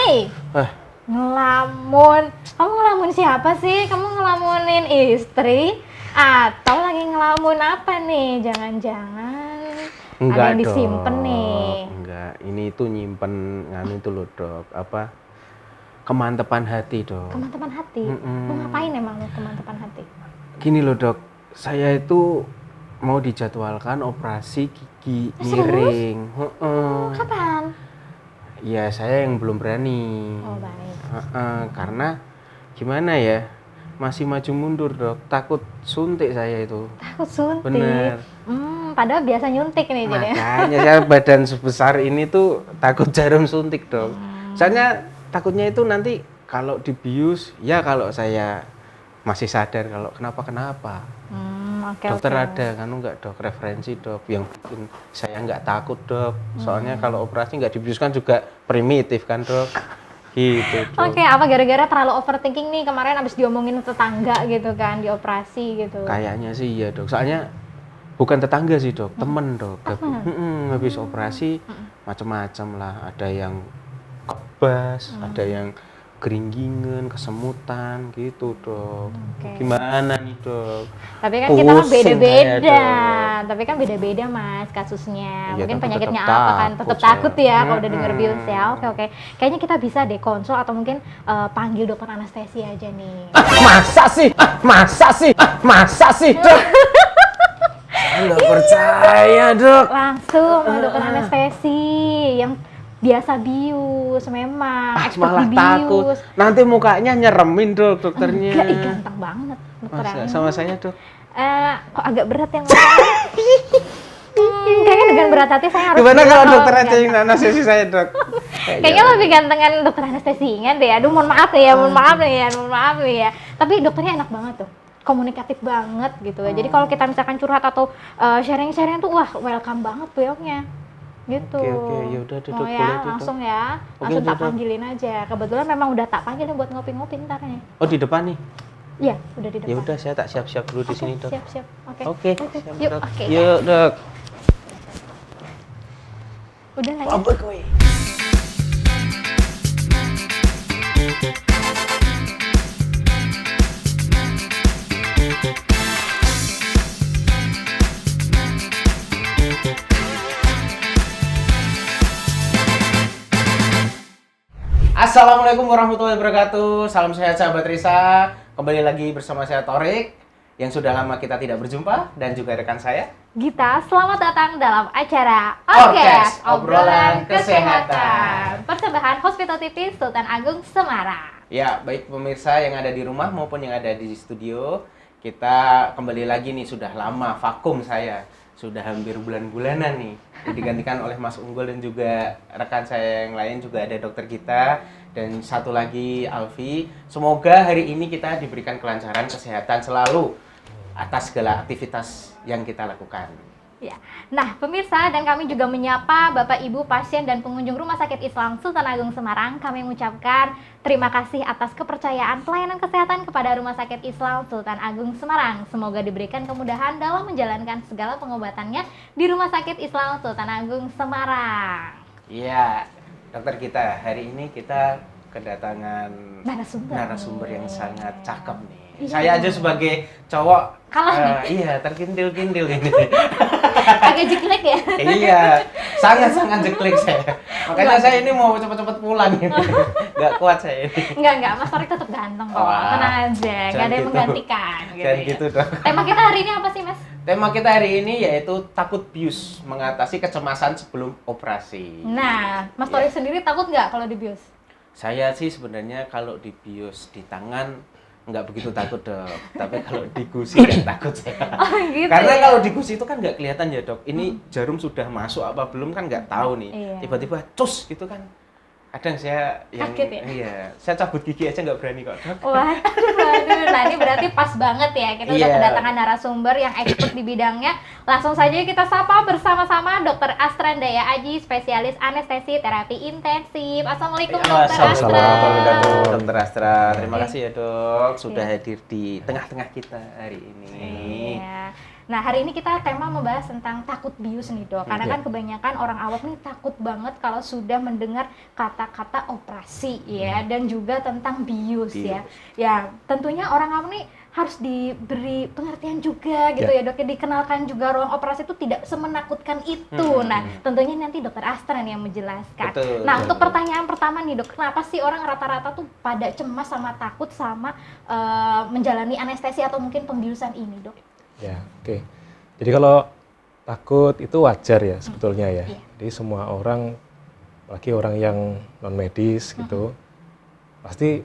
Hai, Eh, ngelamun. Kamu ngelamun siapa sih? Kamu ngelamunin istri? Atau lagi ngelamun apa nih? Jangan-jangan ada enggak yang disimpen nih. dok, enggak. Ini itu nyimpen nganu itu loh dok, apa kemantepan hati dok. Kemantepan hati. Lu ngapain emang lu kemantepan hati? Gini loh dok, saya itu mau dijadwalkan operasi gigi Serius? miring. Kapan? Ya saya yang belum berani. Oh baik. Karena gimana ya, masih maju mundur dok, takut suntik saya itu. Takut suntik. Bener. Padahal biasa nyuntik nih jadi. Makanya saya badan sebesar ini tuh takut jarum suntik dok. Soalnya takutnya itu nanti kalau dibius, ya kalau saya masih sadar kalau kenapa-kenapa. Oke. Dokter ada kan enggak dok, referensi dok yang bikin saya nggak takut dok. Soalnya kalau operasi nggak dibius kan juga primitif kan dok. Gitu dok. Oke, apa gara-gara terlalu overthinking nih kemarin abis diomongin tetangga gitu kan, di operasi gitu. Kayaknya sih iya dok. Soalnya bukan tetangga sih dok, temen dok. Habis operasi macam-macam lah. Ada yang kebas, ada yang keringgingan, kesemutan gitu dok. Oke. Gimana nih dok? Tapi kan kita kan Pusing beda-beda. saya, Tapi kan beda-beda mas kasusnya. Iya, Mungkin tapi penyakitnya tetap apa kan? Tetap takut takut saya. ya kalau udah denger bius ya. Oke. Kayaknya kita bisa deh konsul atau mungkin panggil dokter anestesi aja nih. Masa sih dok? Saya nggak percaya dok. Langsung sama dokter anestesi yang biasa bius memang. Expert Malah di takut. bius. Nanti mukanya nyeremin dok dokternya. Enggak, ganteng banget dokter Masa? ini. Sama saya dok. Kok agak berat yang kayaknya dengan berat hati saya harus Gimana bilang kalau kalau dokter aja ganteng. yang anestesi saya dok? Kayaknya lebih gantengan dokter anestesinya deh. Aduh, mohon maaf nih ya, mohon maaf nih ya. Tapi dokternya enak banget tuh. Komunikatif banget gitu ya. Jadi kalau kita misalkan curhat atau sharing-sharing tuh wah, welcome banget beliaunya. Gitu. Oke, ya udah duduk ya, boleh duduk. langsung ya. Oke, Langsung tak duduk. panggilin aja. Kebetulan memang udah tak panggilin buat ngopi-ngopi ntar nih. Oh di depan nih. Iya, udah di depan. Ya udah saya tak siap-siap dulu di sini dok. Siap. Oke. Oke. Siap, Yuk, dok. oke. Yuk dok. Udah lah ya. Mabuk gue. Assalamualaikum warahmatullahi wabarakatuh. Salam sehat sahabat Risa. Kembali lagi bersama saya Torik yang sudah lama kita tidak berjumpa dan juga rekan saya. Gita, selamat datang dalam acara Orkes, Obrolan Obrolan Kesehatan. Persembahan Hospital TV Sultan Agung Semarang. Ya, baik pemirsa yang ada di rumah maupun yang ada di studio, kita kembali lagi nih, sudah lama vakum saya. Sudah hampir bulan-bulanan nih. Digantikan oleh Mas Unggul dan juga rekan saya yang lain, juga ada dokter kita dan satu lagi Alfi. Semoga hari ini kita diberikan kelancaran kesehatan selalu atas segala aktivitas yang kita lakukan. Ya. Nah, pemirsa dan kami juga menyapa Bapak Ibu pasien dan pengunjung Rumah Sakit Islam Sultan Agung Semarang. Kami mengucapkan terima kasih atas kepercayaan pelayanan kesehatan kepada Rumah Sakit Islam Sultan Agung Semarang. Semoga diberikan kemudahan dalam menjalankan segala pengobatannya di Rumah Sakit Islam Sultan Agung Semarang. Iya, dokter kita, hari ini kita kedatangan narasumber yang sangat cakep nih. Iya. Saya aja sebagai cowok Kalah iya, terkintil-kintil ini. Agak jelek ya? Iya, sangat-sangat jeklik saya. Makanya saya ini mau cepet-cepet pulang gitu. Gak kuat saya ini. Enggak, Mas Torik tetap ganteng kok. Wah, Tenang aja, nggak ada yang gitu. menggantikan. Jangan ya. gitu dong. Tema kita hari ini apa sih, Mas? Tema kita hari ini yaitu takut bius, mengatasi kecemasan sebelum operasi. Nah, Mas Torik sendiri takut nggak kalau dibius? Saya sih sebenarnya kalau dibius di tangan nggak begitu takut dok, tapi kalau di gusi yang takut saya. Oh, gitu. Karena ya? kalau di gusi itu kan nggak kelihatan ya dok, ini jarum sudah masuk apa belum kan nggak tahu nih. Iya. Tiba-tiba cus gitu kan. Kadang saya yang Sakit ya? iya, saya cabut gigi aja nggak berani kok dok. Waduh, nah ini berarti pas banget ya kita udah Iya. kedatangan narasumber yang expert di bidangnya. Langsung saja kita sapa bersama-sama Dr. Astrandaya Aji, spesialis anestesi terapi intensif. Assalamualaikum Dokter Astra. Assalamualaikum Dokter Astra. Terima Oke. kasih ya dok, sudah Iya. hadir di tengah-tengah kita hari ini. Ya. Nah, hari ini kita tema membahas tentang takut bius nih, Dok. Karena kan kebanyakan orang awam nih takut banget kalau sudah mendengar kata-kata operasi ya, dan juga tentang bius ya. Ya, tentunya orang awam nih harus diberi pengertian juga gitu ya, Dok. Ya, dikenalkan juga ruang operasi itu tidak semenakutkan itu. Nah, tentunya nanti Dokter Astra nih yang menjelaskan. Betul, Untuk pertanyaan pertama nih, Dok, kenapa sih orang rata-rata tuh pada cemas sama takut sama menjalani anestesi atau mungkin pembiusan ini, Dok? Ya, oke. Jadi kalau takut itu wajar ya sebetulnya ya. Jadi semua orang, apalagi orang yang non medis gitu, pasti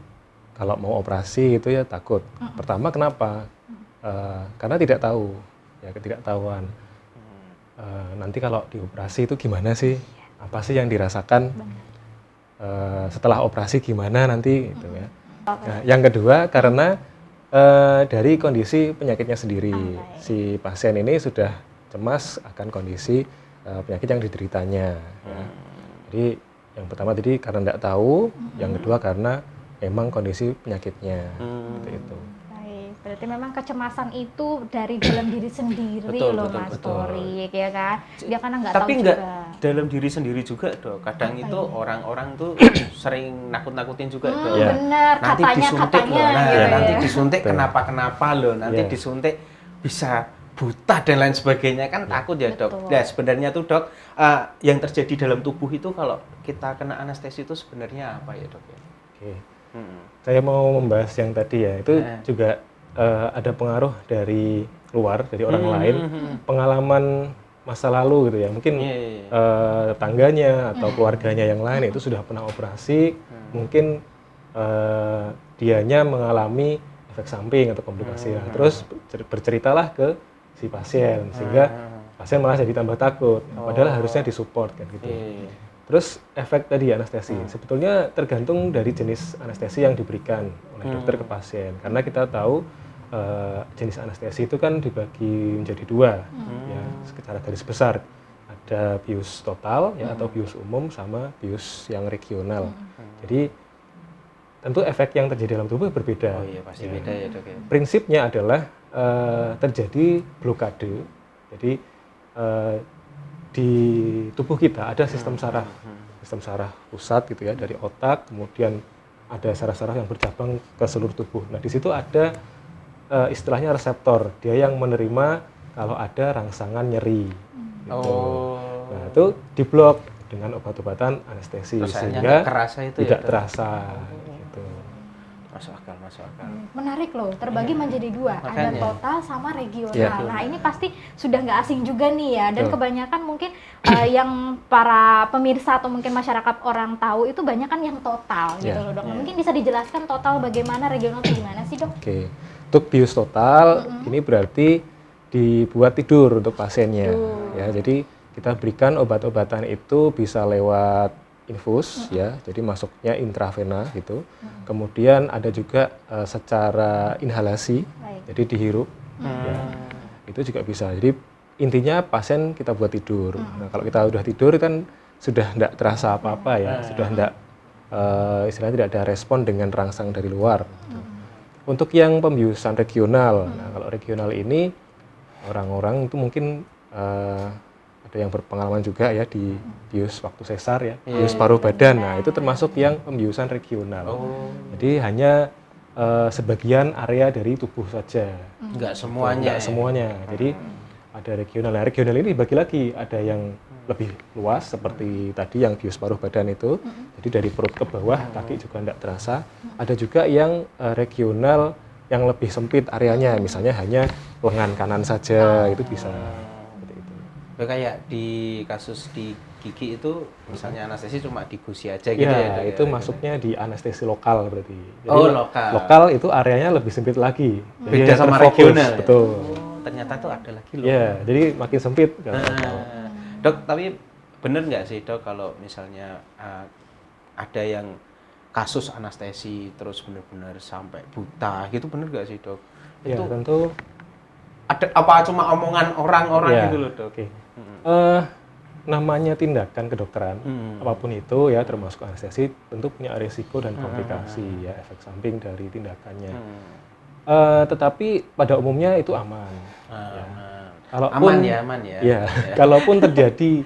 kalau mau operasi itu ya takut. Pertama kenapa? Karena tidak tahu, ya ketidaktahuan. Nanti kalau dioperasi itu gimana sih? Apa sih yang dirasakan? Setelah operasi gimana nanti? Gitu ya. Nah, yang kedua karena dari kondisi penyakitnya sendiri, si pasien ini sudah cemas akan kondisi penyakit yang dideritanya. Ya. Jadi yang pertama tadi karena tidak tahu, yang kedua karena memang kondisi penyakitnya. Seperti itu. Baik, berarti memang kecemasan itu dari dalam diri sendiri loh Mas Torik, ya kan? Dia karena nggak tahu Tapi nggak juga. dalam diri sendiri juga, Dok. Kadang itu orang-orang tuh sering nakut-nakutin juga, Dok. Bener, Nanti katanya disuntik loh. Nah, gitu ya. nanti disuntik kenapa-kenapa loh. Nanti disuntik bisa buta dan lain sebagainya, kan takut ya, Dok. Betul. Nah, sebenarnya tuh, Dok, yang terjadi dalam tubuh itu kalau kita kena anestesi itu sebenarnya apa ya, Dok? Oke. Saya mau membahas yang tadi ya, itu juga ada pengaruh dari luar, dari orang lain, pengalaman masa lalu gitu ya, mungkin tetangganya atau keluarganya yang lain itu sudah pernah operasi, mungkin dianya mengalami efek samping atau komplikasi, terus berceritalah ke si pasien, sehingga pasien malah jadi tambah takut, padahal harusnya disupport kan gitu. Terus efek tadi anestesi, sebetulnya tergantung dari jenis anestesi yang diberikan oleh dokter ke pasien. Karena kita tahu jenis anestesi itu kan dibagi menjadi dua, ya, secara garis besar. Ada bius total ya atau bius umum sama bius yang regional. Jadi tentu efek yang terjadi dalam tubuh berbeda. Oh iya, pasti beda ya, Dok. Prinsipnya adalah terjadi blokade. Jadi di tubuh kita ada sistem saraf pusat gitu ya, dari otak, kemudian ada saraf-saraf yang bercabang ke seluruh tubuh. Nah, di situ ada istilahnya reseptor, dia yang menerima kalau ada rangsangan nyeri. Gitu. Nah, itu diblok dengan obat-obatan anestesi sehingga tidak terasa. Gitu. Masuk akal. Menarik loh, terbagi menjadi dua, ada total sama regional. Ya. Nah, ini pasti sudah nggak asing juga nih ya, dan kebanyakan mungkin yang para pemirsa atau mungkin masyarakat orang tahu itu banyak kan yang total gitu loh, Dok. Mungkin bisa dijelaskan total bagaimana, regional itu gimana sih, Dok? Oke. Untuk bius total ini berarti dibuat tidur untuk pasiennya. Ya, jadi kita berikan obat-obatan itu bisa lewat infus ya, jadi masuknya intravena gitu. Kemudian ada juga secara inhalasi, jadi dihirup. Ya, itu juga bisa. Jadi intinya pasien kita buat tidur. Nah, kalau kita udah tidur kan sudah tidak terasa apa-apa ya, sudah tidak istilahnya tidak ada respon dengan rangsang dari luar. Untuk yang pembiusan regional, nah kalau regional ini orang-orang itu mungkin ada yang berpengalaman juga ya di bius waktu sesar ya, bius paruh badan. Nah, itu termasuk yang pembiusan regional. Jadi hanya sebagian area dari tubuh saja. Enggak semuanya. Enggak semuanya. Jadi ada regional. Nah, regional ini dibagi lagi, ada yang lebih luas seperti tadi yang bius paruh badan itu. Jadi dari perut ke bawah, kaki juga tidak terasa. Ada juga yang regional yang lebih sempit areanya, misalnya hanya lengan kanan saja, itu bisa. Kayak di kasus di gigi itu misalnya anestesi cuma di gusi aja gitu ya, ya, itu masuknya di anestesi lokal berarti. Jadi lokal. Lokal itu areanya lebih sempit lagi. Beda sama regional. Betul. Ternyata tuh ada lagi loh. Ya, jadi makin sempit. Dok, tapi bener nggak sih, Dok, kalau misalnya ada yang kasus anestesi terus benar-benar sampai buta gitu, bener nggak sih, Dok? Ya, itu tentu ada apa cuma omongan orang-orang gitu loh, Dok? Okay. Namanya tindakan kedokteran, apapun itu ya, termasuk anestesi, tentu punya risiko dan komplikasi ya, efek samping dari tindakannya. Tetapi pada umumnya itu aman. Aman ya. Ya, kalaupun terjadi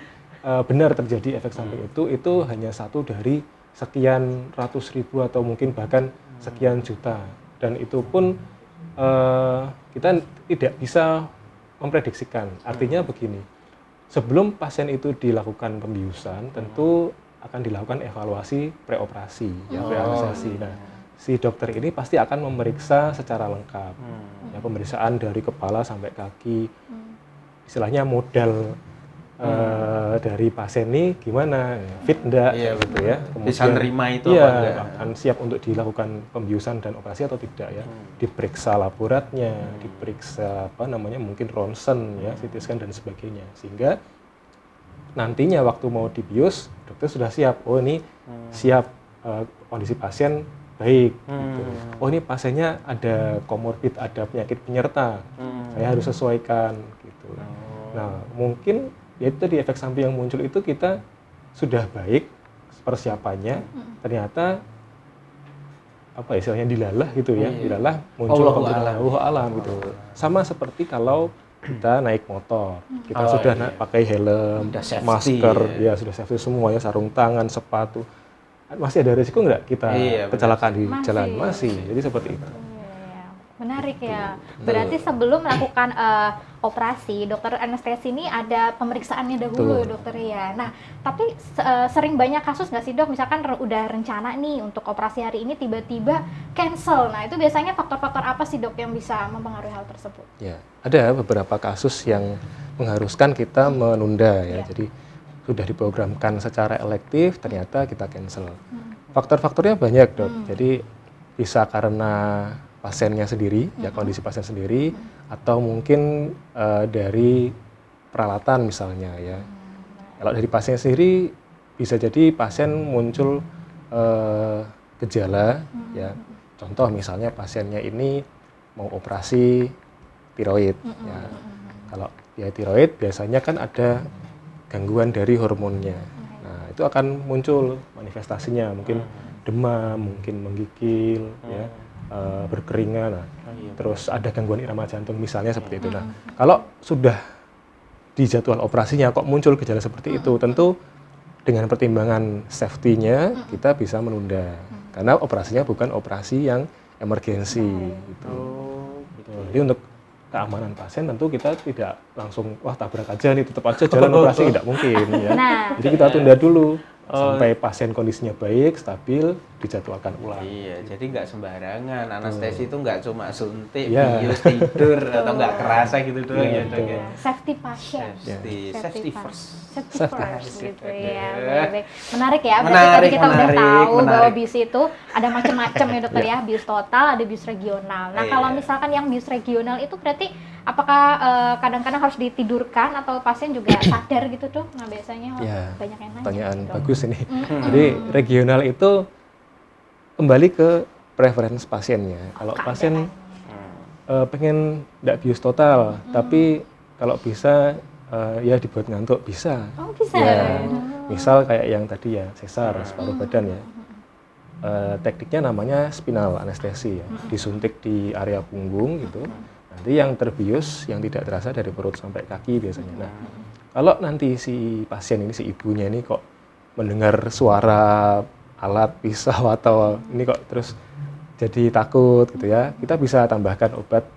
benar terjadi efek samping itu hanya satu dari sekian ratus ribu atau mungkin bahkan sekian juta. Dan itu pun kita tidak bisa memprediksikan. Artinya begini, sebelum pasien itu dilakukan pembiusan, tentu akan dilakukan evaluasi preoperasi, ya preanestesi. Nah, si dokter ini pasti akan memeriksa secara lengkap, ya, pemeriksaan dari kepala sampai kaki, istilahnya modal dari pasien ini gimana, fit enggak, gitu ya. Kemudian, bisa nerima itu apa enggak? Akan siap untuk dilakukan pembiusan dan operasi atau tidak ya. Diperiksa laboratnya, diperiksa mungkin ronsen ya, CT scan dan sebagainya. Sehingga nantinya waktu mau dibius, dokter sudah siap. Oh ini siap, kondisi pasien baik. Gitu. Oh ini pasiennya ada komorbid, ada penyakit penyerta. Saya harus sesuaikan gitu. Nah mungkin ya itu tadi efek samping yang muncul itu kita sudah baik persiapannya, ternyata istilahnya dilalah gitu ya, dilalah muncul Allahu alam gitu. Sama seperti kalau kita naik motor, kita sudah pakai helm, masker, ya sudah safety semua ya, sarung tangan, sepatu. Masih ada risiko nggak kita kecelakaan di jalan? Masih. Jadi seperti itu. Menarik ya. Berarti sebelum melakukan operasi, dokter anestesi ini ada pemeriksaannya dahulu, dokter ya. Nah, tapi sering banyak kasus nggak sih dok? Misalkan udah rencana nih untuk operasi hari ini tiba-tiba cancel. Nah, itu biasanya faktor-faktor apa sih dok yang bisa mempengaruhi hal tersebut? Ya, ada beberapa kasus yang mengharuskan kita menunda ya. Jadi sudah diprogramkan secara elektif, ternyata kita cancel. Faktor-faktornya banyak dok. Jadi bisa karena pasiennya sendiri, ya kondisi pasien sendiri, atau mungkin dari peralatan misalnya ya. Kalau dari pasien sendiri bisa jadi pasien muncul gejala, ya. Contoh misalnya pasiennya ini mau operasi tiroid, ya. Kalau ya tiroid biasanya kan ada gangguan dari hormonnya. Nah itu akan muncul manifestasinya, mungkin demam, mungkin menggigil, ya. Berkeringan, terus ada gangguan irama jantung misalnya seperti itu. Nah, kalau sudah di jadwal operasinya kok muncul gejala seperti itu, tentu dengan pertimbangan safety-nya kita bisa menunda, karena operasinya bukan operasi yang emergensi. Gitu. Jadi untuk keamanan pasien tentu kita tidak langsung tabrak aja nih, tetap aja jalan operasi, tidak mungkin ya. Jadi kita tunda dulu. Sampai pasien kondisinya baik, stabil, dijadwalkan ulang. Iya, jadi nggak sembarangan. Anestesi itu nggak cuma suntik, bius, tidur, atau nggak kerasa gitu doang ya dok ya. Safety pasien. Safety first. Safety first gitu ya. Baik. Menarik ya, berarti tadi kita udah tahu bahwa bius itu ada macam-macam ya dokter ya. Bius total, ada bius regional. Nah kalau misalkan yang bius regional itu berarti apakah kadang-kadang harus ditidurkan atau pasien juga sadar gitu tuh? Nah biasanya banyak yang nanya. Pertanyaan bagus ini. Jadi regional itu kembali ke preferensi pasiennya. Kalau pasien pengen nggak bius total, tapi kalau bisa ya dibuat ngantuk bisa. Oh bisa. Ya, misal kayak yang tadi ya sesar separuh badan ya. Tekniknya namanya spinal anestesi ya. Disuntik di area punggung gitu. Nanti yang terbius yang tidak terasa dari perut sampai kaki biasanya. Nah, kalau nanti si pasien ini, si ibunya ini kok mendengar suara alat pisau atau ini kok terus jadi takut gitu ya, kita bisa tambahkan obat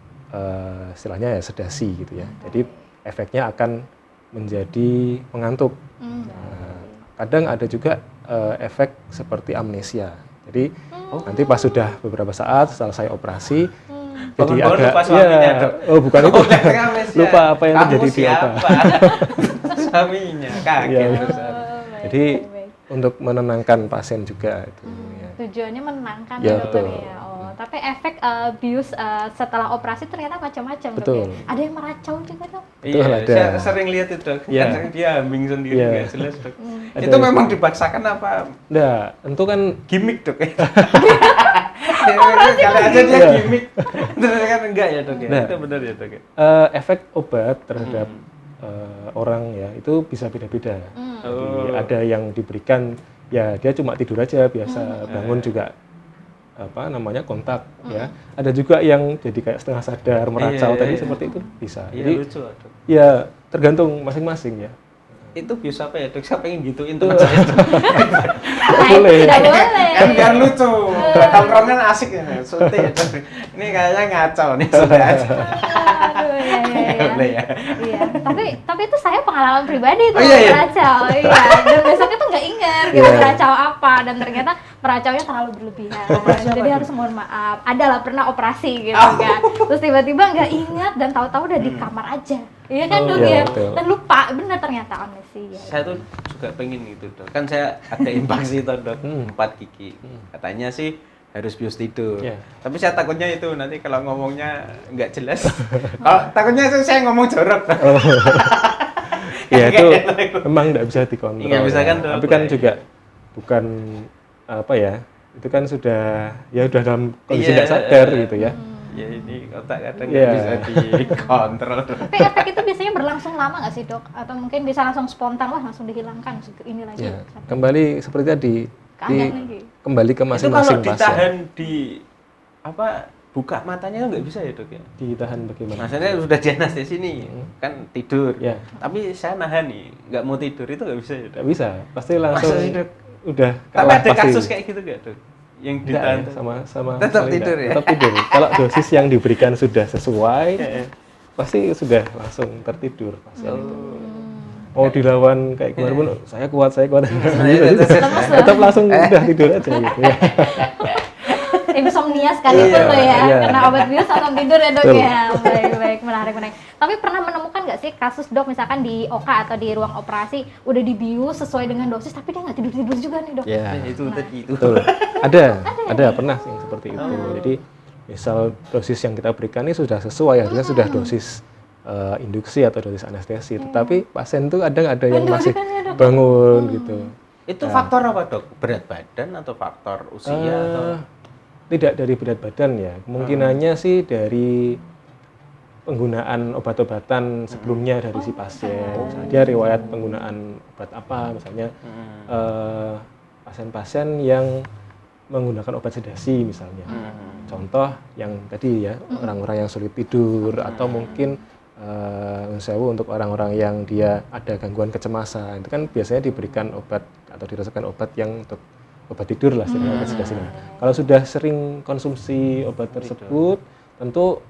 istilahnya ya sedasi gitu ya. Jadi efeknya akan menjadi mengantuk. Nah, kadang ada juga efek seperti amnesia. Jadi nanti pas sudah beberapa saat selesai operasi jadi agak bukan itu. Lupa apa yang terjadi di otak. Suaminya kaget. Jadi untuk menenangkan pasien juga itu. Tujuannya menenangkan ya dokter ya. Tapi efek bius setelah operasi ternyata macam-macam dok ya. Ada yang meracau juga dok. Iya, saya sering lihat itu dok. Kadang dia ambing sendiri nggak jelas dok. Itu memang dipaksakan apa? Enggak, tentu kan gimmick dok ya. Kalau aja dia gimmick, ternyata kan enggak ya dok ya. Itu benar ya dok ya. Efek obat terhadap orang ya itu bisa beda-beda. Jadi ada yang diberikan ya dia cuma tidur aja biasa, bangun juga apa namanya kontak ya. Ada juga yang jadi kayak setengah sadar meracau tadi seperti itu bisa. Iya, Jadi lucu Dok. ya tergantung masing-masing ya. Itu biasa apa ya Dok? Saya pengen gituin teman saya. Boleh. Tidak boleh. Kan biar lucu. Tongkrongan asik ya. Suntik. Ini kayaknya ngaco nih sudah. Aduh, iya. Boleh ya. Iya, tapi itu saya pengalaman pribadi tuh Oh, iya. meracau. Iya, dan besoknya tuh nggak ingat kita meracau apa dan ternyata meracaunya terlalu berlebihan. Jadi harus mohon maaf. Adalah pernah operasi gitu kan. Terus tiba-tiba nggak ingat dan tahu-tahu udah di kamar aja. Iya kan Dok iya, ya? betul. Dan lupa, benar ternyata amnesia. Saya tuh juga pengen gitu Dok. Kan saya ada impaksi tuh Dok, 4 gigi. Katanya sih harus bius tidur. Iya. Tapi saya takutnya itu nanti kalau ngomongnya nggak jelas. Kalau takutnya itu saya ngomong jorok. Ya itu memang nggak bisa dikontrol. Nggak bisa kan, Dok? Tapi kan juga bukan apa ya, itu kan sudah dalam kondisi Iya, nggak sadar gitu ya. Ya ini otak kadang Iya. nggak bisa dikontrol. Tapi efek itu biasanya berlangsung lama nggak sih Dok? Atau mungkin bisa langsung spontan lah, langsung dihilangkan ini lagi. Ya, kembali seperti tadi Kangen lagi. kembali ke Itu kalau masing-masing ditahan pasien. di apa buka matanya nggak bisa ya Dok ya? Ditahan bagaimana? Maksudnya sudah di anestesi nih, kan tidur. Ya. Tapi saya nahan nih, nggak mau tidur itu nggak bisa ya Dok? Nggak bisa, pasti langsung Masa sih, Dok? udah Tapi kalah ada pasti. kasus kayak gitu nggak Dok? Yang Enggak ditahan ya, tuh? sama Tetap sekali tidur enggak. ya? Tetap tidur. Kalau dosis yang diberikan sudah sesuai, Iya. pasti sudah langsung tertidur pasien itu. Hmm. Mau dilawan kayak gimana pun, saya kuat. Iya, Tetap langsung udah tidur aja gitu ya. Insomnia sekalipun Iya, loh ya, iya. kena obat bius langsung tidur ya Dok Betul. ya. Baik, menarik. Tapi pernah menemukan nggak sih kasus Dok misalkan di OK atau di ruang operasi udah dibius sesuai dengan dosis tapi dia nggak tidur juga nih Dok? Ya, Itu tadi itu. betul. Ada pernah sih yang seperti itu. Jadi misal dosis yang kita berikan ini sudah sesuai, harusnya sudah dosis induksi atau dosis anestesi. Tetapi pasien tuh ada yang masih bangun gitu. Itu faktor apa Dok? Berat badan atau faktor usia atau? Tidak dari berat badan ya, kemungkinannya sih dari penggunaan obat-obatan sebelumnya dari si pasien. Misalnya dia riwayat penggunaan obat apa, misalnya pasien-pasien yang menggunakan obat sedasi misalnya. Contoh yang tadi ya, orang-orang yang sulit tidur atau mungkin sewu untuk orang-orang yang dia ada gangguan kecemasan, itu kan biasanya diberikan obat atau dirasakan obat yang untuk obat tidur lah, obat sedasi. Kalau sudah sering konsumsi obat tersebut, tentu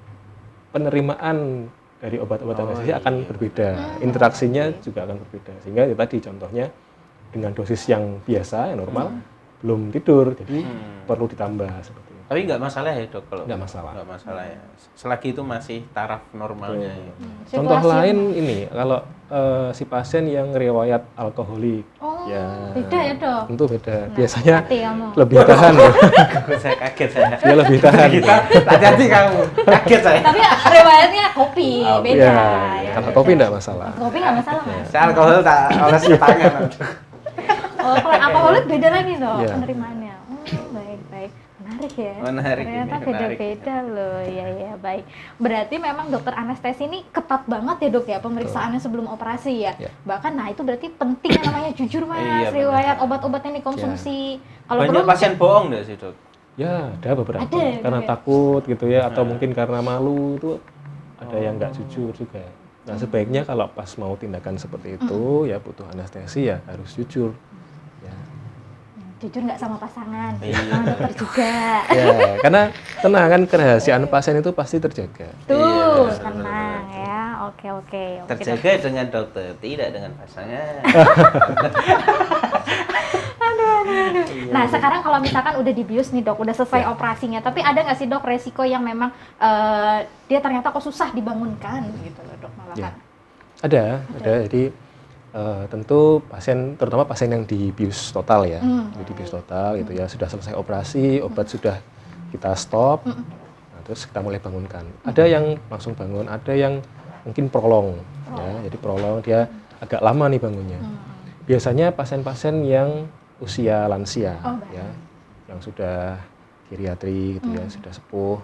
penerimaan dari obat-obat anestesi akan berbeda, interaksinya juga akan berbeda. Sehingga ya tadi contohnya dengan dosis yang biasa, yang normal, belum tidur, jadi perlu ditambah seperti itu. Tapi nggak masalah ya Dok kalau? Nggak masalah. Nggak masalah ya. Selagi itu masih taraf normalnya. Ya. Contoh Situasi lain ini, kalau si pasien yang riwayat alkoholik, Oh, ya beda ya Dok? tentu beda. Biasanya hati kamu. lebih tahan, ya. Saya kaget saya. Dia lebih tahan. Kita hati-hati kamu. Kaget saya. Tapi riwayatnya kopi, beda. Ya, Ya, kalau beda. kopi enggak masalah. Kopi nggak masalah Mas. Saya alkohol tak oles ke tangan. Oh, kalau alkoholik beda lagi Dok Iya. penerimaannya. Baik. Menarik ya. Menarik ini, Ternyata menarik. beda-beda loh. Iya, baik. Berarti memang dokter anestesi ini ketat banget ya Dok ya pemeriksaannya sebelum operasi ya. Ya. Bahkan nah itu berarti penting yang namanya jujur Mas, Iya, benar. riwayat obat-obat yang dikonsumsi. Kalau Banyak perlu pasien bohong nggak sih Dok? Ya, ada beberapa. Ada ya, Karena Dok, ya? takut gitu ya, atau mungkin karena malu itu ada yang nggak jujur juga. Nah, sebaiknya kalau pas mau tindakan seperti itu, ya butuh anestesi ya harus jujur. Ya, jujur nggak sama pasangan, Iya. sama dokter juga. ya karena tenang kan kerahasiaan pasien itu pasti terjaga. Tuh, Iya, tenang ya. Oke. Terjaga dengan dokter, tidak dengan pasangan. Aduh. Nah, sekarang kalau misalkan udah dibius nih Dok, udah selesai operasinya, tapi ada nggak sih Dok resiko yang memang dia ternyata kok susah dibangunkan gitu loh Dok malah Ya. kan? Ada. Jadi tentu pasien, terutama pasien yang dibius total ya, jadi dibius total gitu ya, sudah selesai operasi, obat sudah kita stop, nah, terus kita mulai bangunkan. Ada yang langsung bangun, ada yang mungkin prolong, ya, jadi prolong dia agak lama nih bangunnya. Biasanya pasien-pasien yang usia lansia, ya, yang sudah geriatri gitu ya, sudah sepuh,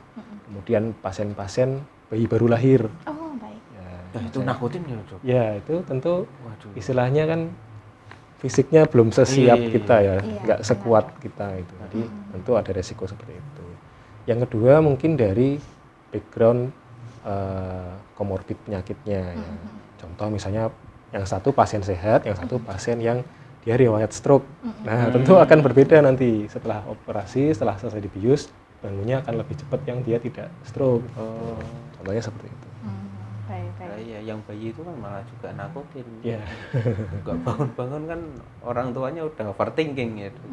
kemudian pasien-pasien bayi baru lahir. Oh, baik. Ya, Nah, itu nakutin ya Dok? ya itu tentu Waduh. istilahnya kan fisiknya belum sesiap Iya. kita ya, Iya, nggak benar. sekuat kita itu. Jadi tentu ada resiko seperti itu. Yang kedua mungkin dari background komorbid penyakitnya ya. Contoh misalnya yang satu pasien sehat, yang satu pasien yang dia riwayat stroke. Nah, tentu akan berbeda nanti setelah operasi, setelah selesai dibius, bangunnya akan lebih cepat yang dia tidak stroke. Contohnya seperti itu. Baik. Nah, iya, yang bayi itu kan malah juga nakutin. Ya. Nggak bangun-bangun kan orang tuanya udah overthinking ya. Dok.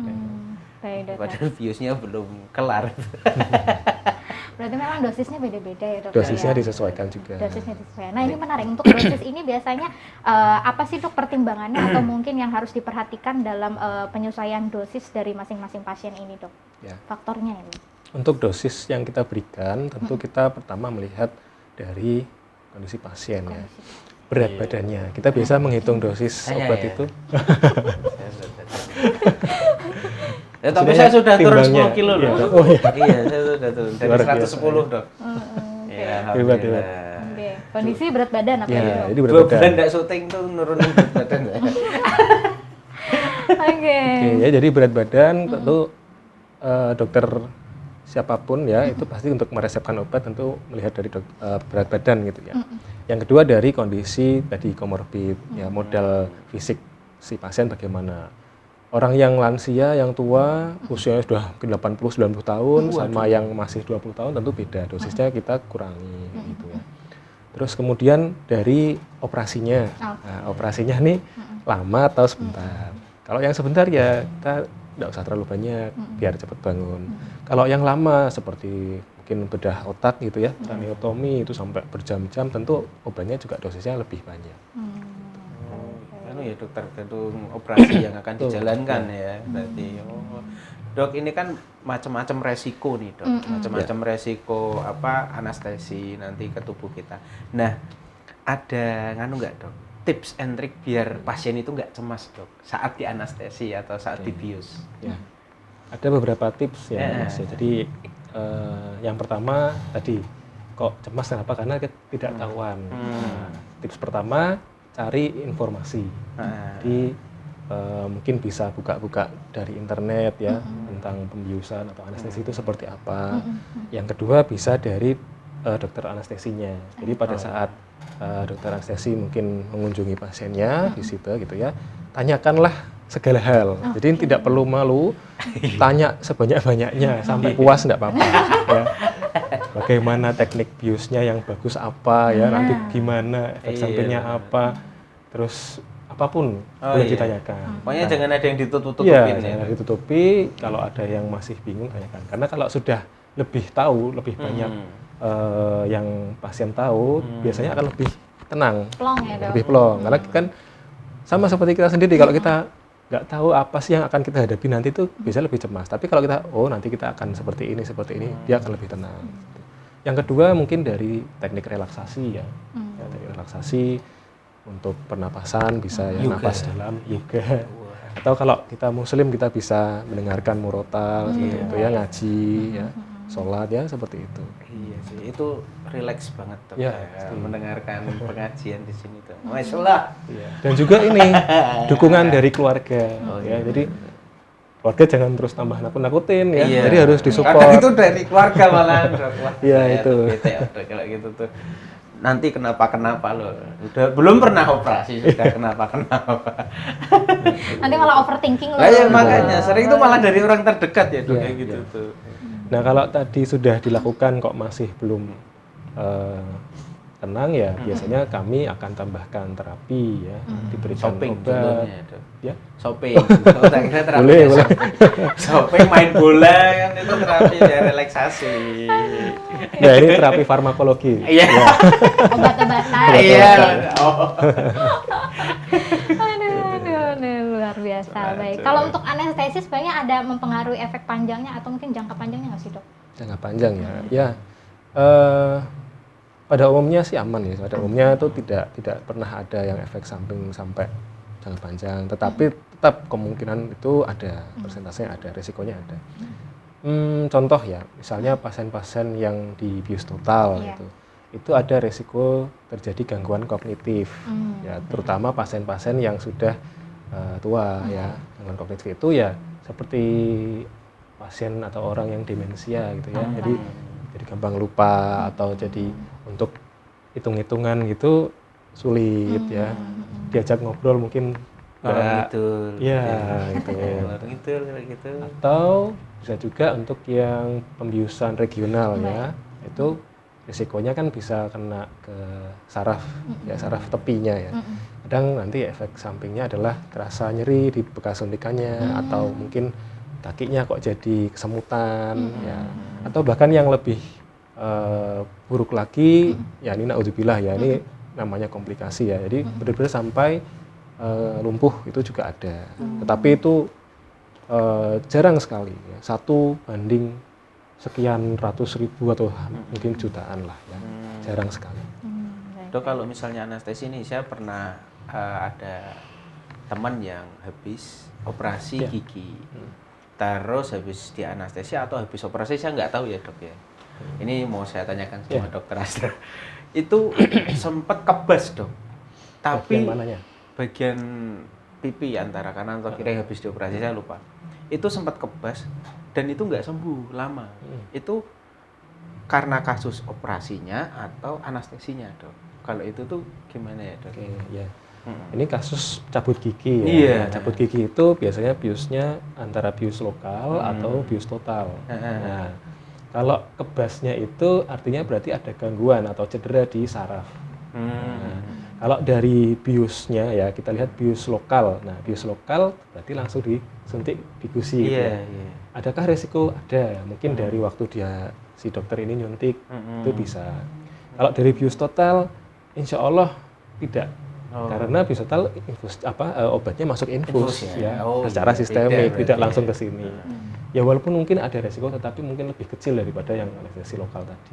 Baik, dokter. Padahal biusnya belum kelar. Berarti memang dosisnya beda-beda ya, dokter. Dosisnya ya? disesuaikan juga. Dosisnya disesuaikan. Nah, ini menarik. Untuk dosis ini biasanya apa sih, Dok, pertimbangannya atau mungkin yang harus diperhatikan dalam penyesuaian dosis dari masing-masing pasien ini, Dok? Ya. Faktornya ini. Untuk dosis yang kita berikan, tentu kita pertama melihat dari kondisi pasien ya. Berat badannya. Kita bisa menghitung dosis obat Iya. itu. Ya, tapi saya sudah turun Timbangnya. 10 kilo loh. Iya. Oh, iya. Iya, saya sudah turun dari Luar biasa, 110, Dok. Iya, Hebat, alhamdulillah. Oke. Kondisi berat badan apa Ya, ya, Dok? ini berat 2 badan. bulan nggak syuting tuh nurunin berat badan. Oke. Oke, ya jadi berat badan tentu dokter siapapun ya itu pasti untuk meresepkan obat tentu melihat dari berat badan gitu ya. Yang kedua dari kondisi tadi komorbid ya, modal fisik si pasien bagaimana. Orang yang lansia, yang tua, usianya sudah mungkin 80-90 tahun sama yang masih 20 tahun tentu beda, dosisnya kita kurangi gitu ya. Terus kemudian dari operasinya. Nah, operasinya nih lama atau sebentar. Kalau yang sebentar ya kita tidak usah terlalu banyak biar cepat bangun. Kalau yang lama seperti mungkin bedah otak gitu ya, kraniotomi itu sampai berjam-jam, tentu obatnya juga dosisnya lebih banyak. Anu ya, dokter, tergantung operasi yang akan dijalankan ya. Berarti Dok, ini kan macam-macam resiko nih, Dok. Macam-macam resiko anestesi nanti ke tubuh kita. Nah, ada nggak, Dok? Tips and trick biar pasien itu nggak cemas, Dok, saat di anestesi atau saat dibius. Ya. Ada beberapa tips ya, Mas. Jadi yang pertama tadi kok cemas kenapa? Karena ketidaktahuan. Nah, tips pertama cari informasi. Jadi mungkin bisa buka-buka dari internet ya tentang pembiusan atau anestesi itu seperti apa. Yang kedua bisa dari dokter anestesinya. Jadi pada saat dokter anestesi mungkin mengunjungi pasiennya di situ gitu ya, tanyakanlah segala hal. Jadi tidak perlu malu, tanya sebanyak-banyaknya sampai puas enggak apa-apa ya. Bagaimana teknik biusnya yang bagus apa ya, nanti gimana efek sampingnya apa, terus apapun boleh ditanyakan. Pokoknya jangan ada yang ditutup-tutupin Iya, ya. jangan ditutupi. Kalau ada yang masih bingung tanyakan. Karena kalau sudah lebih tahu, lebih banyak yang pasien tahu, biasanya akan lebih tenang, Plong ya, Dok. lebih plong. Karena kan sama seperti kita sendiri, kalau kita nggak tahu apa sih yang akan kita hadapi nanti itu bisa lebih cemas. Tapi kalau kita, nanti kita akan seperti ini, dia akan lebih tenang. Yang kedua mungkin dari teknik relaksasi ya, teknik relaksasi untuk pernapasan bisa ya, napas dalam, yoga. Atau kalau kita muslim kita bisa mendengarkan murotal seperti itu ya, ngaji ya, sholat ya, seperti itu. Iya sih, itu rileks banget, Dok. Ya, mendengarkan pengajian di sini tuh. Masyaallah. Iya. Dan juga ini dukungan dari keluarga ya. Jadi keluarga jangan terus tambah nakut-nakutin ya. Iya. Jadi harus Kadang disupport. itu dari keluarga malah, Dok. Wah, Iya, saya itu. tuh bete, Dok, kalau gitu tuh. Nanti kenapa loh. Udah belum pernah operasi sudah kenapa. Nanti malah overthinking loh. Lah ya makanya sering itu malah dari orang terdekat ya, Dok, Iya, kayak gitu iya. tuh. Nah, kalau tadi sudah dilakukan kok masih belum tenang ya, biasanya kami akan tambahkan terapi ya, diberikan Shopping obat. contohnya, Dok. Ya. Shopping. Oh, saya kira terapi. Boleh. Shopping, main bola kan itu terapi ya, relaksasi. Ya, ini terapi farmakologi. Iya. Obat-obatan. Iya. Oh. Aduh, luar biasa. Baik. Kalau untuk anestesi sebenarnya ada mempengaruhi efek panjangnya atau mungkin jangka panjangnya nggak sih, Dok? Jangka panjang ya. Ya. Pada umumnya sih aman ya. Pada umumnya itu tidak pernah ada yang efek samping sampai jangka panjang. Tetapi tetap kemungkinan itu ada, persentasenya ada, risikonya ada. Contoh ya, misalnya pasien-pasien yang dibius total Iya. gitu, itu ada risiko terjadi gangguan kognitif. Ya, terutama pasien-pasien yang sudah tua ya. Gangguan kognitif itu ya seperti pasien atau orang yang demensia gitu ya. Jadi gampang lupa atau jadi untuk hitung-hitungan gitu sulit ya. Diajak ngobrol mungkin gitu. ya gitu. Gitu. Atau bisa juga untuk yang pembiusan regional ya. Itu risikonya kan bisa kena ke saraf ya, saraf tepinya ya. Kadang nanti efek sampingnya adalah terasa nyeri di bekas suntikannya atau mungkin kakinya kok jadi kesemutan ya. Atau bahkan yang lebih buruk lagi ya ini naudzubillah ya, ini namanya komplikasi ya. Jadi benar-benar sampai lumpuh itu juga ada. Tetapi itu jarang sekali ya. 1 banding sekian ratus ribu atau mungkin jutaan lah ya. Jarang sekali. Dok, kalau misalnya anestesi ini saya pernah ada teman yang habis operasi gigi. Terus habis di anestesi atau habis operasi saya nggak tahu ya dok ya. Ini mau saya tanyakan sama dokter Astra. Itu sempat kebas dok. Tapi Bagian mananya? Bagian pipi antara kanan atau kiri yang habis dioperasi saya lupa. Itu sempat kebas dan itu nggak sembuh lama. Itu karena kasus operasinya atau anestesinya dok. Kalau itu tuh gimana ya dok? Oke, ya. Ini kasus cabut gigi ya. Iya. Cabut gigi itu biasanya biusnya antara bius lokal atau bius total. Nah, kalau kebasnya itu artinya berarti ada gangguan atau cedera di saraf. Nah, kalau dari biusnya ya kita lihat bius lokal. Nah, bius lokal berarti langsung disuntik di gusi. Gitu ya. Adakah resiko? Ada. Mungkin dari waktu si dokter ini nyuntik itu bisa. Kalau dari bius total, insya Allah tidak. Karena bius total obatnya masuk infus ya, secara sistemik, tidak langsung ke sini. Ya walaupun mungkin ada resiko, tetapi mungkin lebih kecil daripada yang anestesi lokal tadi.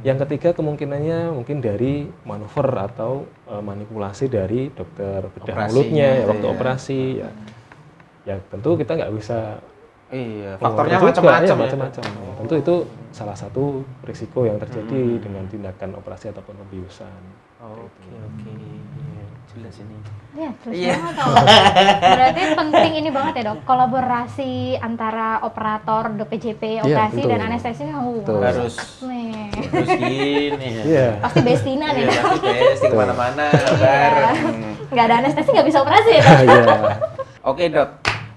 Yang ketiga kemungkinannya mungkin dari manuver atau manipulasi dari dokter bedah mulutnya ya, waktu operasi ya. Ya tentu kita nggak bisa. Iya, faktornya macam-macam. Ya. Tentu itu salah satu risiko yang terjadi dengan tindakan operasi ataupun pembiusan. Oke. Jelas ini. Ya, jelas banget dok. Berarti penting ini banget ya dok, kolaborasi antara operator, PJP, operasi dan anestesi harus gini ya. Iya. Pasti bestina nih. Iya, pasti besti kemana-mana bareng. Nggak ada anestesi nggak bisa operasi ya dok? Iya. Oke dok,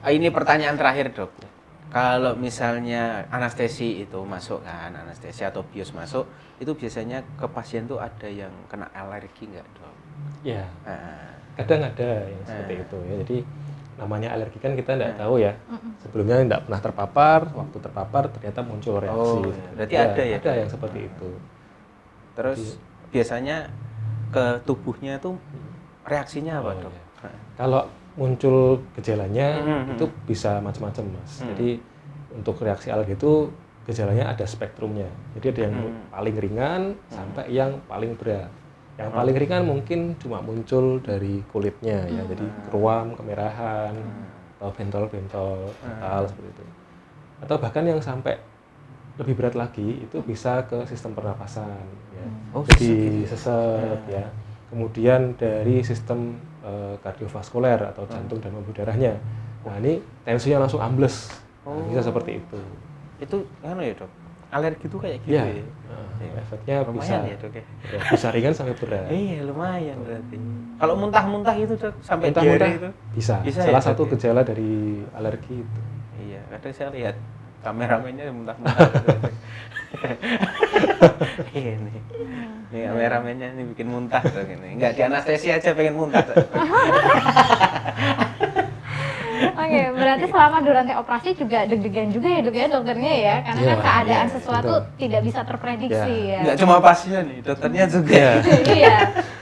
ini pertanyaan terakhir dok. Kalau misalnya anestesi itu masuk kan, anestesi atau bius masuk, itu biasanya ke pasien tuh ada yang kena alergi nggak dok? Ya, kadang ada yang seperti itu ya. Jadi namanya alergi kan kita nggak tahu ya. Sebelumnya nggak pernah terpapar, waktu terpapar ternyata muncul reaksi. Berarti ada ya? Ada yang seperti itu. Terus biasanya ke tubuhnya tuh reaksinya apa dok? Ya. Kalau muncul gejalanya itu bisa macam-macam mas. Jadi untuk reaksi alergi itu gejalanya ada spektrumnya. Jadi ada yang paling ringan sampai yang paling berat. Yang paling ringan mungkin cuma muncul dari kulitnya ya, jadi keruam, kemerahan, atau bentol-bentol, gatal seperti itu. Atau bahkan yang sampai lebih berat lagi itu bisa ke sistem pernapasan ya. Jadi sesak ya. Kemudian dari sistem kardiovaskuler atau jantung dan pembuluh darahnya. Nah, ini tensinya langsung ambles. Nah, bisa seperti itu. Itu kan ya, Dok. Alergi itu kayak gitu ya. Efeknya lumayan bisa ya, Dok ya. Bisa ringan sampai berat. Iya, lumayan berarti. Kalau muntah-muntah itu, Dok, sampai muntah-muntah diare itu. Bisa salah satu gejala dari alergi itu. Iya, kadang saya lihat kameramennya muntah-muntah. Ini kameramennya ini bikin muntah tuh gini. Enggak di anestesi aja pengen muntah. Oke, berarti selama durasi operasi juga deg-degan juga ya dok ya dokternya ya, karena kan keadaan sesuatu tidak bisa terprediksi ya. Enggak cuma pasien nih, dokternya juga. Iya,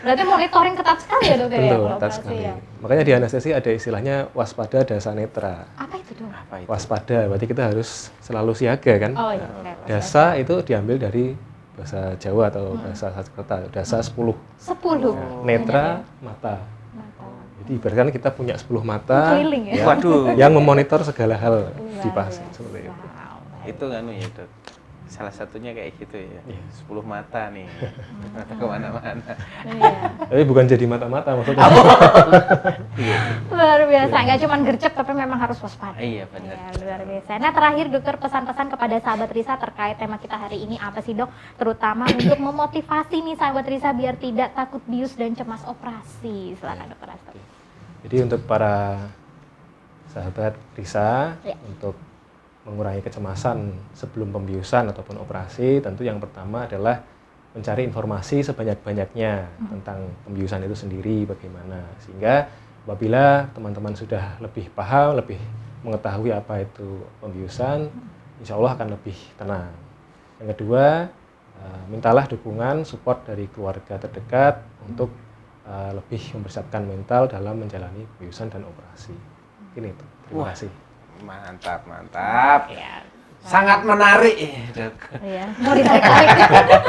berarti monitoring ketat sekali ya dokter ya kalau ketat operasi sekali. ya. Makanya di anestesi ada istilahnya waspada dasa netra. Apa itu dok? Waspada, berarti kita harus selalu siaga kan. Oh iya. Dasa itu diambil dari bahasa Jawa atau bahasa Sanskerta, dasa 10. 10. Netra, mata. Jadi ibaratkan kita punya 10 mata ya? Waduh, yang memonitor segala hal di pasien seperti itu. Itu kan ya, Dok. Salah satunya kayak gitu ya. Iya. 10 mata nih. Mata kemana-mana. Iya. Tapi bukan jadi mata-mata maksudnya. Iya. Luar biasa, nggak cuma gercep tapi memang harus waspada. Iya benar. Ya, luar biasa. Nah terakhir dokter, pesan-pesan kepada sahabat Risa terkait tema kita hari ini apa sih dok? Terutama untuk memotivasi nih sahabat Risa biar tidak takut bius dan cemas operasi. Silakan dokter Astra. Jadi untuk para sahabat Risa, Ya. untuk mengurangi kecemasan sebelum pembiusan ataupun operasi, tentu yang pertama adalah mencari informasi sebanyak-banyaknya tentang pembiusan itu sendiri bagaimana. Sehingga apabila teman-teman sudah lebih paham, lebih mengetahui apa itu pembiusan, insya Allah akan lebih tenang. Yang kedua, mintalah dukungan, support dari keluarga terdekat untuk lebih mempersiapkan mental dalam menjalani pembiusan dan operasi. Ini itu. Terima Wah. kasih. Mantap. Ya. Sangat menarik dok. Iya, mau ditarik-tarik.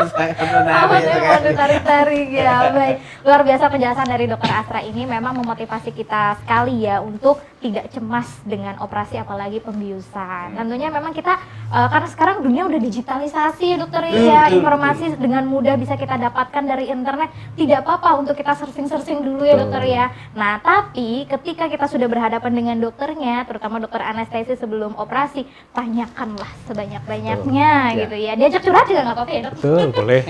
Sangat Apa menarik sih itu mau kan. ditarik-tarik ya. Baik, luar biasa penjelasan dari dokter Astra ini memang memotivasi kita sekali ya untuk tidak cemas dengan operasi apalagi pembiusan. Tentunya memang kita karena sekarang dunia udah digitalisasi ya dokter ya, informasi dengan mudah bisa kita dapatkan dari internet. Tidak apa-apa untuk kita searching dulu ya dokter ya. Nah, tapi ketika kita sudah berhadapan dengan dokternya, terutama dokter anestesi sebelum operasi, tanyakanlah sebanyak-banyaknya Betul. gitu ya. Diajak curhat juga nggak apa-apa ya dok. Betul, boleh.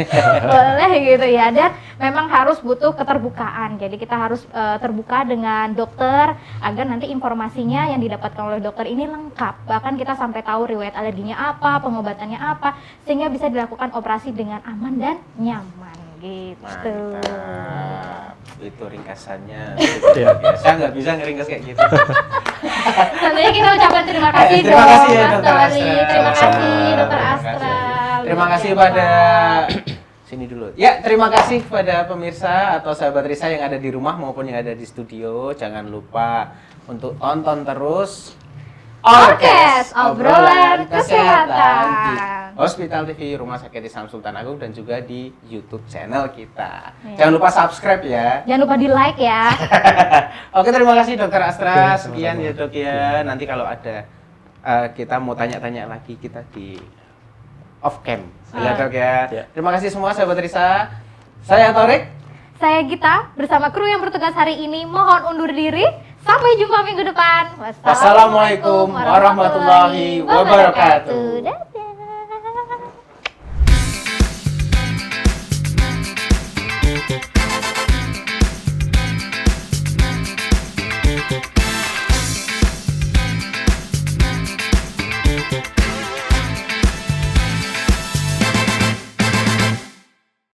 Boleh gitu ya, dan memang harus butuh keterbukaan. Jadi kita harus terbuka dengan dokter agar nanti informasinya yang didapatkan oleh dokter ini lengkap. Bahkan kita sampai tahu riwayat alerginya apa, pengobatannya apa, sehingga bisa dilakukan operasi dengan aman dan nyaman gitu. Mantap. Itu ringkasannya. Iya. Saya nggak bisa ngeringkas kayak gitu. Tentunya kita ucapkan terima kasih Terima dong, kasih ya, Mas Dokter Toli. Astra. Terima kasih Sama-sama. dokter Terima Astra. kasih. Terima Luar kasih biasa. pada sini dulu. Ya, terima kasih kepada pemirsa atau sahabat Risa yang ada di rumah maupun yang ada di studio. Jangan lupa untuk tonton terus Orkes, obrolan kesehatan. di Hospital TV Rumah Sakit Islam Sultan Agung dan juga di YouTube channel kita. Iya. Jangan lupa subscribe ya. Jangan lupa di like ya. Oke, terima kasih Dokter Astra. Oke, Sekian sama-sama. ya Dok ya. Nanti kalau ada kita mau tanya-tanya lagi kita di off cam. Ya Dok ya. Ya. Terima kasih semua sahabat Risa. Saya Torik. Saya Gita bersama kru yang bertugas hari ini mohon undur diri. Sampai jumpa minggu depan. Wassalamualaikum warahmatullahi wabarakatuh. Dadah.